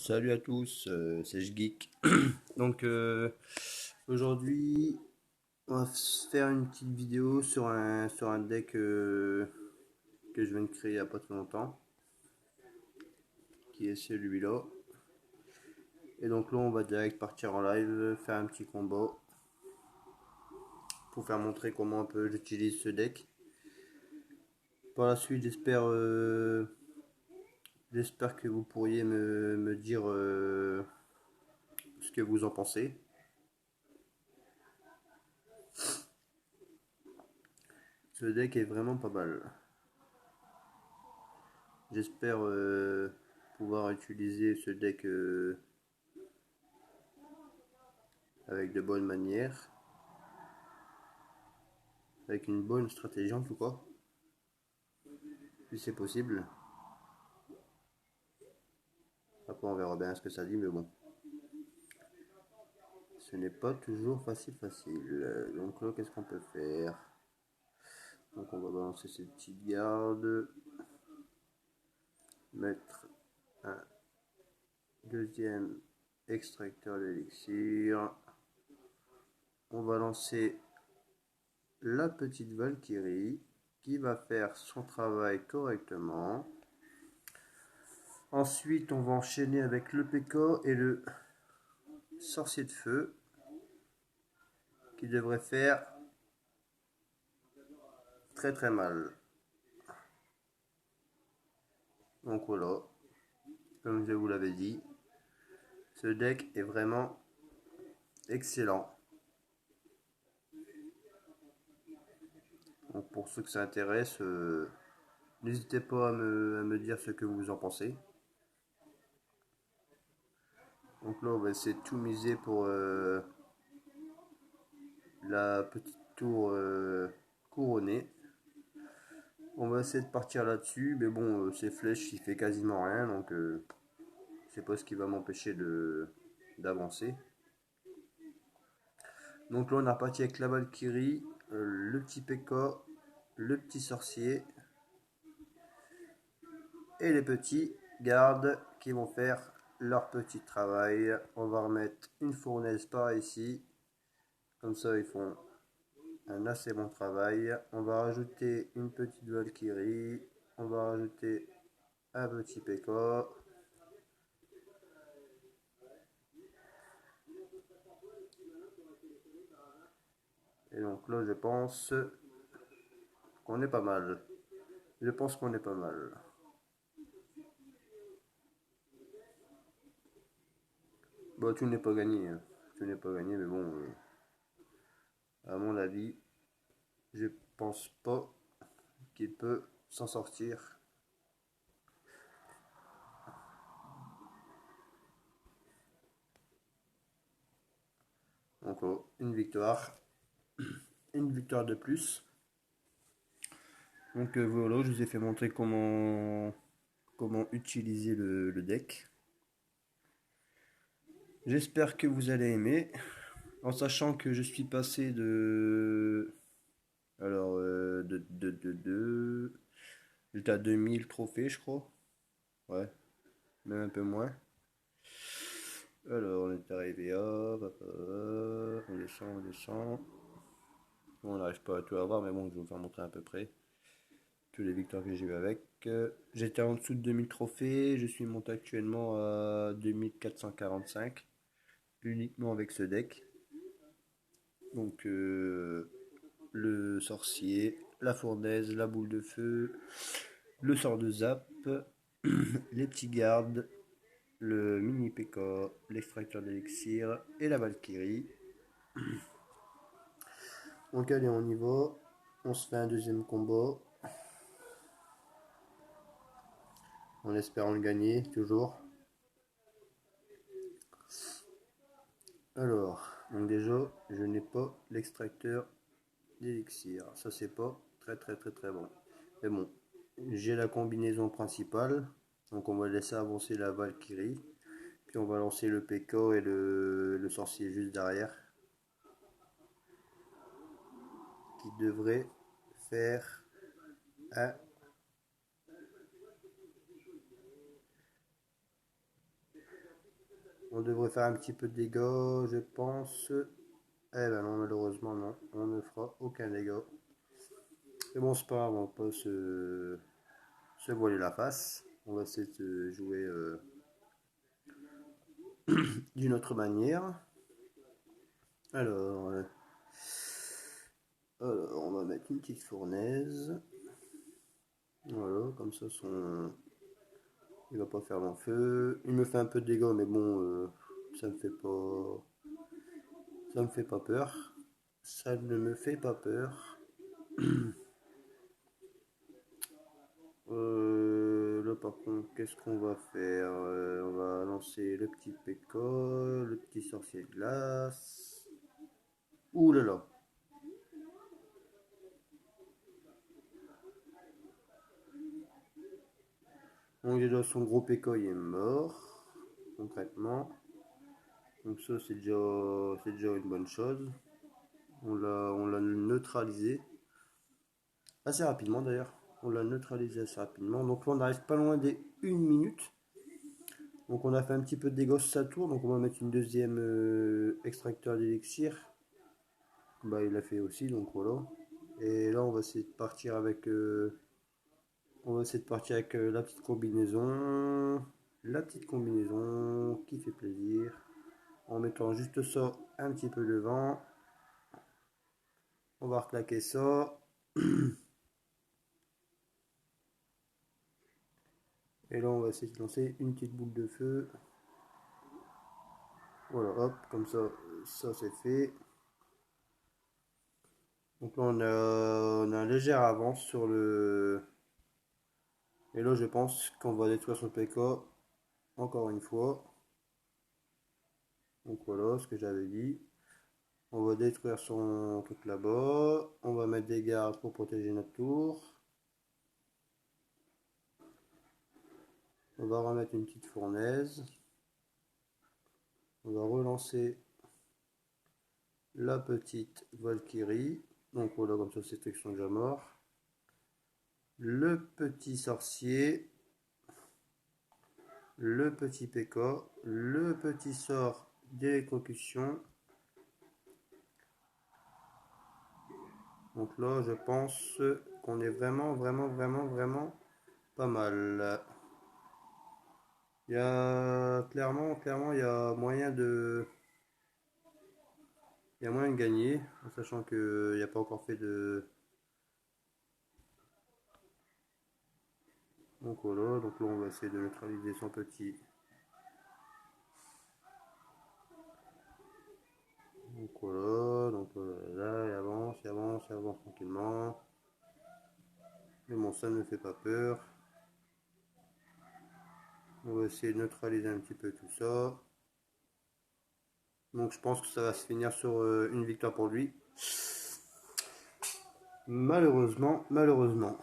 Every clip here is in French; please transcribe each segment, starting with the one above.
Salut à tous, c'est Geek. Donc aujourd'hui, on va se faire une petite vidéo sur un deck que je viens de créer il n'y a pas très longtemps, qui est celui-là. Et donc là, on va direct partir en live, faire un petit combo pour faire montrer comment un peu j'utilise ce deck. Par la suite, j'espère que vous pourriez me dire ce que vous en pensez. Ce deck est vraiment pas mal. J'espère pouvoir utiliser ce deck avec de bonnes manières, avec une bonne stratégie en tout cas, si c'est possible. Après on verra bien ce que ça dit, mais bon. Ce n'est pas toujours facile. Donc là, qu'est-ce qu'on peut faire? Donc on va balancer ces petites gardes, mettre un deuxième extracteur d'élixir. On va lancer la petite Valkyrie qui va faire son travail correctement. Ensuite, on va enchaîner avec le PK et le sorcier de feu qui devrait faire très très mal. Donc voilà, comme je vous l'avais dit, ce deck est vraiment excellent. Donc pour ceux que ça intéresse, n'hésitez pas à me dire ce que vous en pensez. Donc là, on va essayer de tout miser pour la petite tour couronnée. On va essayer de partir là-dessus, mais bon, ces flèches, il fait quasiment rien, donc c'est pas ce qui va m'empêcher d'avancer. Donc là, on a reparti avec la Valkyrie, le petit P.K., le petit sorcier et les petits gardes qui vont faire leur petit travail. On va remettre une fournaise par ici, comme ça ils font un assez bon travail. On va rajouter une petite Valkyrie, on va rajouter un petit P.K. Et donc là, je pense qu'on est pas mal. Je pense qu'on est pas mal. Bon, tout n'est pas gagné. Hein. Tout n'est pas gagné, mais bon, à mon avis, je pense pas qu'il peut s'en sortir. Donc, une victoire. Une victoire de plus. Donc voilà, je vous ai fait montrer comment utiliser le deck. J'espère que vous allez aimer. En sachant que je suis passé de... Alors, j'étais à 2000 trophées, je crois. Ouais, même un peu moins. Alors, on est arrivé on descend, on descend. Bon, on n'arrive pas à tout avoir, mais bon, je vais vous faire montrer à peu près toutes les victoires que j'ai eu avec. J'étais en dessous de 2000 trophées, je suis monté actuellement à 2445, uniquement avec ce deck. Donc, le sorcier, la fournaise, la boule de feu, le sort de zap, les petits gardes, le mini PK, l'extracteur d'élixir et la Valkyrie. Donc allez, on y va. On se fait un deuxième combat. En espérant le gagner, toujours. Alors, donc déjà, je n'ai pas l'extracteur d'élixir. Ça, c'est pas très bon. Mais bon, j'ai la combinaison principale. Donc on va laisser avancer la Valkyrie. Puis on va lancer le PK et le sorcier juste derrière. Qui devrait faire un On devrait faire un petit peu de dégâts, je pense. Eh ben non, malheureusement non. On ne fera aucun dégât. Mais bon, c'est pas grave, on va pas se voiler la face. On va essayer de jouer d'une autre manière. Alors, on va mettre une petite fournaise. Voilà, comme ça il va pas faire long feu. Il me fait un peu de dégâts, mais bon, ça me fait pas, ça me fait pas peur. Ça ne me fait pas peur. Là par contre, qu'est-ce qu'on va faire? On va lancer le petit P.E.K.K.A, le petit sorcier de glace. Ouh là là. Donc déjà son gros P.E.K.K.A il est mort, concrètement. Donc ça c'est déjà une bonne chose. On l'a neutralisé assez rapidement d'ailleurs. On l'a neutralisé assez rapidement. Donc là on arrive pas loin des 1 minute. Donc on a fait un petit peu de dégâts sur sa tour. Donc on va mettre une deuxième extracteur d'élixir. Bah il l'a fait aussi, donc voilà. Et là on va essayer de partir avec la petite combinaison. La petite combinaison qui fait plaisir. En mettant juste ça un petit peu devant. On va reclaquer ça. Et là on va essayer de lancer une petite boule de feu. Voilà, hop, comme ça c'est fait. Donc là on a un léger avance sur le. Et là je pense qu'on va détruire son PK encore une fois. Donc voilà ce que j'avais dit. On va détruire son truc là-bas. On va mettre des gardes pour protéger notre tour. On va remettre une petite fournaise. On va relancer la petite Valkyrie. Donc voilà, comme ça, ces trucs sont déjà morts. Le petit sorcier. Le petit P.K.K.A. Le petit sort d'électrocution. Donc là, je pense qu'on est vraiment, vraiment, vraiment, vraiment pas mal. Il y a clairement, il y a moyen de gagner, en sachant qu'il n'y a pas encore fait de. Donc voilà, donc là on va essayer de neutraliser son petit. Donc voilà, donc là il avance, il avance, il avance tranquillement. Mais bon, ça ne me fait pas peur. On va essayer de neutraliser un petit peu tout ça. Donc je pense que ça va se finir sur une victoire pour lui. Malheureusement, malheureusement.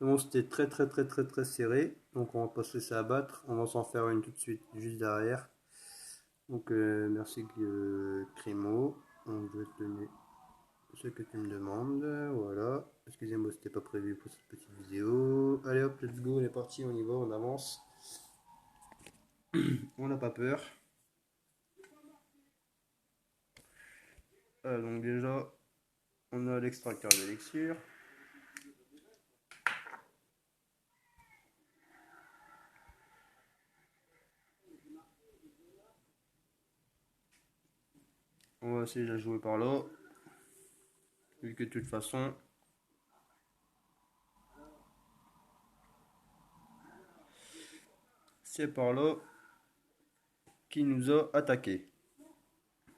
Bon, c'était très très très très très serré. Donc on va pas se laisser abattre. On va s'en faire une tout de suite juste derrière. Donc merci Crimo. Donc je vais te donner ce que tu me demandes. Voilà. Excusez-moi, c'était pas prévu pour cette petite vidéo. Allez hop, let's go, on est parti, on y va, on avance. On n'a pas peur. Donc déjà, on a l'extracteur d'élixir. On va essayer de la jouer par là. Vu que de toute façon, c'est par là qui nous a attaqué.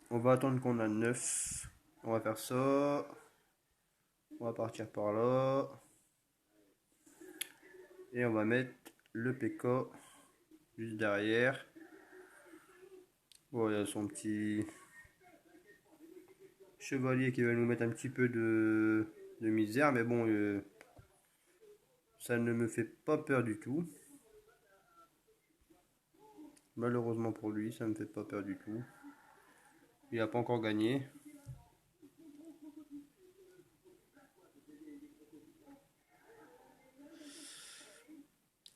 On va attendre qu'on a 9. On va faire ça. On va partir par là. Et on va mettre le P.K.K.A juste derrière. Bon, il y a son petit chevalier qui va nous mettre un petit peu de misère. Mais bon, ça ne me fait pas peur du tout. Malheureusement pour lui, ça ne me fait pas peur du tout. Il n'a pas encore gagné.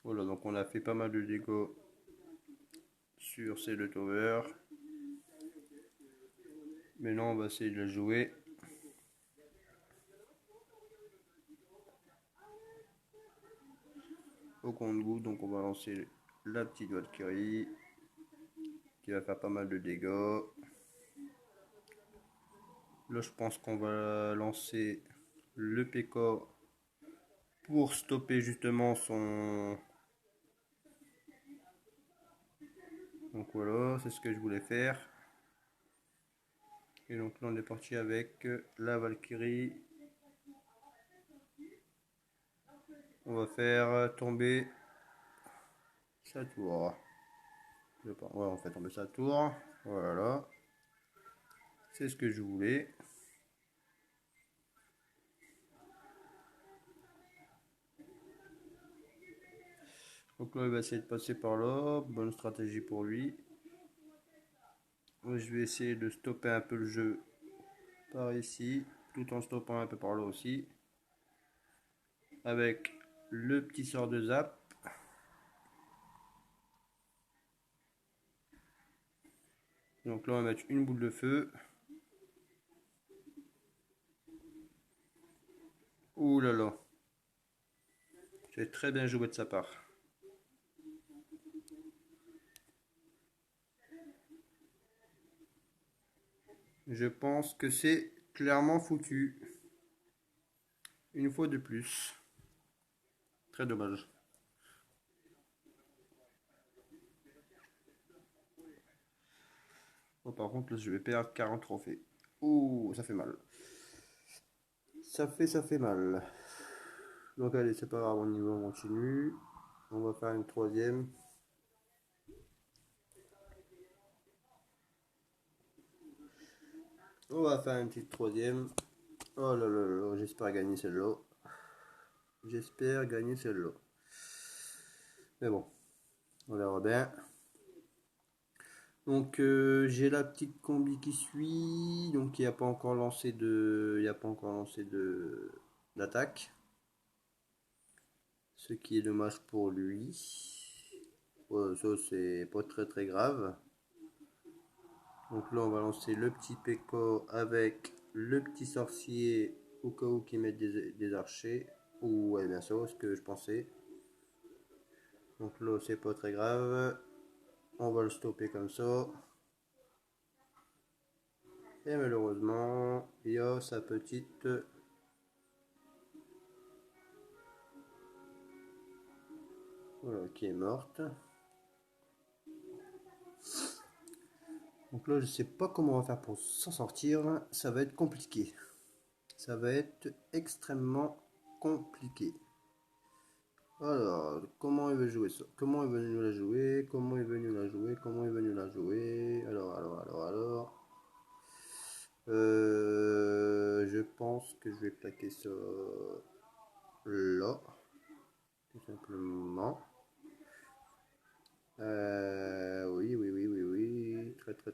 Voilà, donc on a fait pas mal de dégâts sur ces deux towers. Maintenant, on va essayer de la jouer. Au compte-gouttes, donc on va lancer la petite Valkyrie qui va faire pas mal de dégâts. Là, je pense qu'on va lancer le P.K. pour stopper justement son... Donc voilà, c'est ce que je voulais faire. Et donc là, on est parti avec la Valkyrie. On va faire tomber sa tour. Ouais, on fait tomber sa tour. Voilà. C'est ce que je voulais. Donc là, il va essayer de passer par là. Bonne stratégie pour lui. Moi, je vais essayer de stopper un peu le jeu par ici, tout en stoppant un peu par là aussi. Avec le petit sort de zap. Donc là, on va mettre une boule de feu. Ouh là là. C'est très bien joué de sa part. Je pense que c'est clairement foutu. Une fois de plus. Très dommage. Oh, par contre, là, je vais perdre 40 trophées. Ouh, ça fait mal. Ça fait mal. Donc allez, c'est pas grave, on continue. On va faire une troisième. On va faire une petite troisième. Oh là là là, j'espère gagner celle-là. J'espère gagner celle-là. Mais bon, on verra bien. Donc j'ai la petite combi qui suit. Donc il n'y a pas encore lancé de. Il n'y a pas encore lancé de d'attaque. Ce qui est dommage pour lui. Ouais, ça c'est pas très grave. Donc là on va lancer le petit P.K. avec le petit sorcier au cas où qui mettent des archers. Ou ouais bien sûr, ce que je pensais. Donc là c'est pas très grave. On va le stopper comme ça. Et malheureusement, il y a sa petite... Voilà, qui est morte. Donc là, je sais pas comment on va faire pour s'en sortir. Ça va être compliqué. Ça va être extrêmement compliqué. Alors, comment il veut jouer ça? Comment il veut nous la jouer? Comment il veut nous la jouer? Comment il veut nous la jouer? Alors. Je pense que je vais plaquer ça là. Tout simplement. Oui.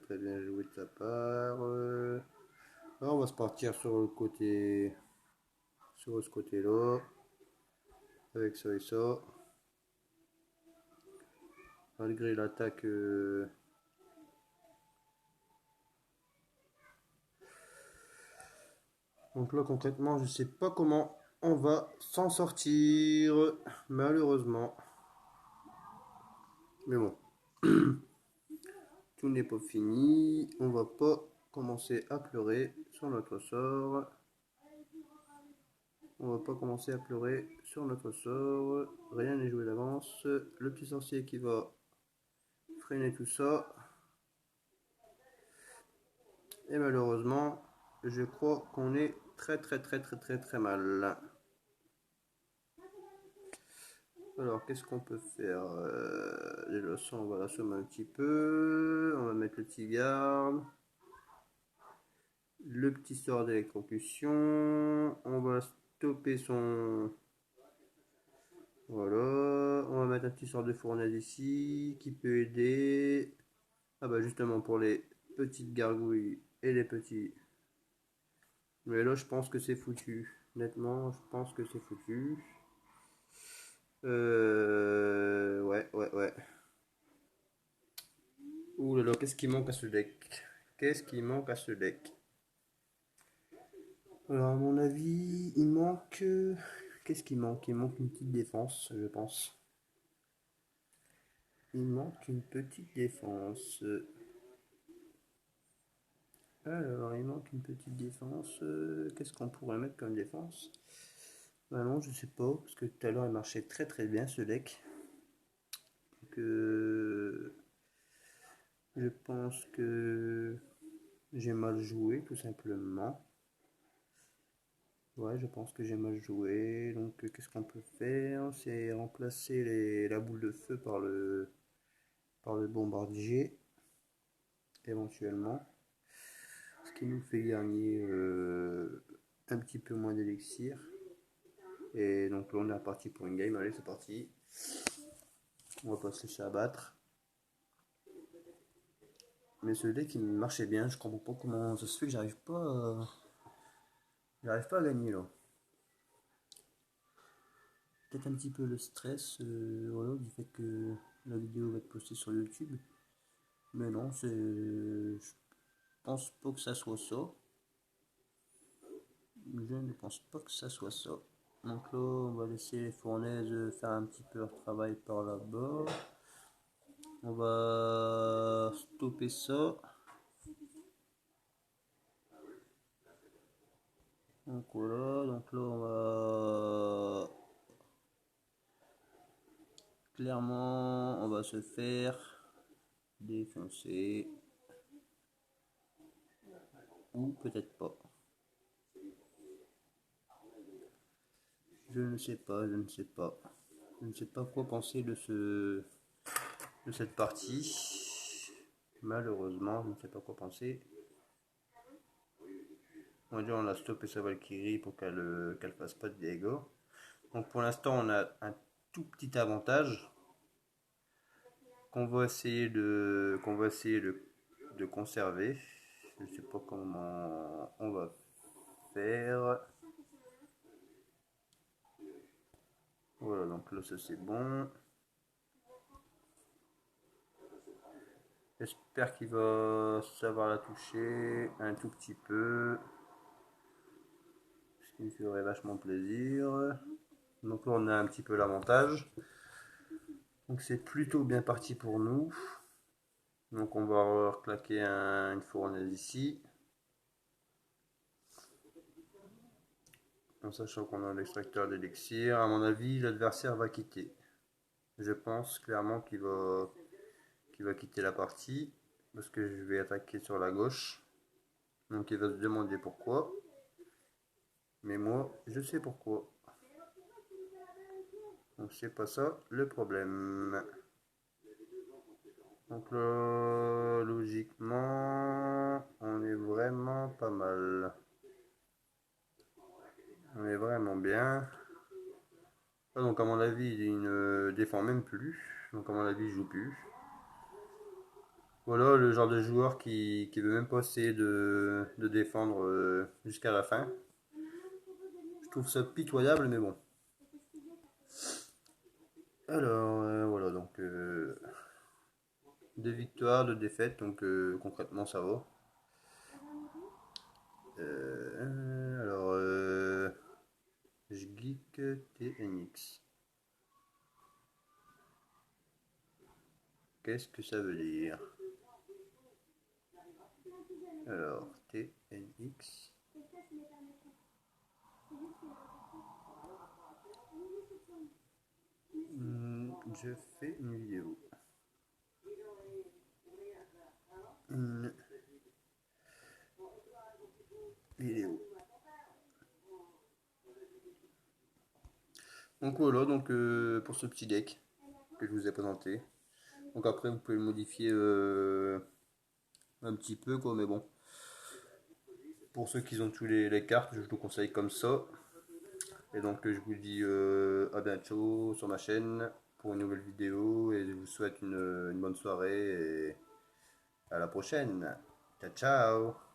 Très bien joué de sa part. Là, on va se partir sur le côté, sur ce côté-là, avec ça et ça. Malgré l'attaque. Donc là, concrètement, je sais pas comment on va s'en sortir, malheureusement. Mais bon. Tout n'est pas fini. On va pas commencer à pleurer sur notre sort. On va pas commencer à pleurer sur notre sort. Rien n'est joué d'avance. Le petit sorcier qui va freiner tout ça. Et malheureusement, je crois qu'on est très mal. Alors, qu'est-ce qu'on peut faire? Les leçons, on va l'assommer un petit peu. On va mettre le petit garde. Le petit sort d'électrocution. On va stopper son... Voilà. On va mettre un petit sort de fournaise ici qui peut aider. Ah bah justement pour les petites gargouilles et les petits... Mais là, je pense que c'est foutu. Honnêtement, je pense que c'est foutu. Ouais. Alors, qu'est-ce qui manque à ce deck? Qu'est-ce qui manque à ce deck? Alors, à mon avis, il manque... Qu'est-ce qui manque? Il manque une petite défense, je pense. Il manque une petite défense. Alors, il manque une petite défense. Qu'est-ce qu'on pourrait mettre comme défense? Bah non, je sais pas, parce que tout à l'heure, il marchait très très bien ce deck. Donc, je pense que j'ai mal joué, tout simplement. Ouais, je pense que j'ai mal joué. Donc, qu'est-ce qu'on peut faire? C'est remplacer la boule de feu par le bombardier, éventuellement. Ce qui nous fait gagner un petit peu moins d'élixir. Et donc là, on est reparti pour une game. Allez, c'est parti. On va pas se laisser abattre. Mais ce deck, il marchait bien. Je comprends pas comment ça se fait que j'arrive pas à gagner là. Peut-être un petit peu le stress voilà, du fait que la vidéo va être postée sur YouTube. Mais non, je pense pas que ça soit ça. Je ne pense pas que ça soit ça. Donc là, on va laisser les fournaises faire un petit peu leur travail par là-bas. On va stopper ça. Donc voilà, donc là on va... Clairement, on va se faire défoncer. Ou peut-être pas. Je ne sais pas, je ne sais pas. Je ne sais pas quoi penser de cette partie. Malheureusement, je ne sais pas quoi penser. On va dire on a stoppé sa Valkyrie pour qu'elle fasse pas de dégâts. Donc pour l'instant on a un tout petit avantage qu'on va essayer de conserver. Je ne sais pas comment on va faire. Voilà, donc là ça c'est bon. J'espère qu'il va savoir la toucher un tout petit peu. Ce qui me ferait vachement plaisir. Donc là on a un petit peu l'avantage. Donc c'est plutôt bien parti pour nous. Donc on va reclaquer une fournaise ici. En sachant qu'on a l'extracteur d'élixir. À mon avis, l'adversaire va quitter. Je pense clairement qu'il va quitter la partie. Parce que je vais attaquer sur la gauche. Donc il va se demander pourquoi. Mais moi, je sais pourquoi. Donc c'est pas ça le problème. Donc là, logiquement, on est vraiment pas mal. On est vraiment bien. Ah, donc à mon avis, il ne défend même plus. Donc à mon avis, il joue plus. Voilà le genre de joueur qui veut même pas essayer de défendre jusqu'à la fin. Je trouve ça pitoyable, mais bon. Alors, voilà, donc 2 victoires, 2 défaites, donc concrètement ça va. Alors, je geek TNX. Qu'est-ce que ça veut dire? Alors, TNX. Je fais une vidéo. Une vidéo. Donc voilà, donc pour ce petit deck que je vous ai présenté. Donc après vous pouvez le modifier un petit peu quoi, mais bon. Pour ceux qui ont tous les cartes, je vous conseille comme ça. Et donc je vous dis à bientôt sur ma chaîne pour une nouvelle vidéo et je vous souhaite une bonne soirée et à la prochaine. Ciao ciao.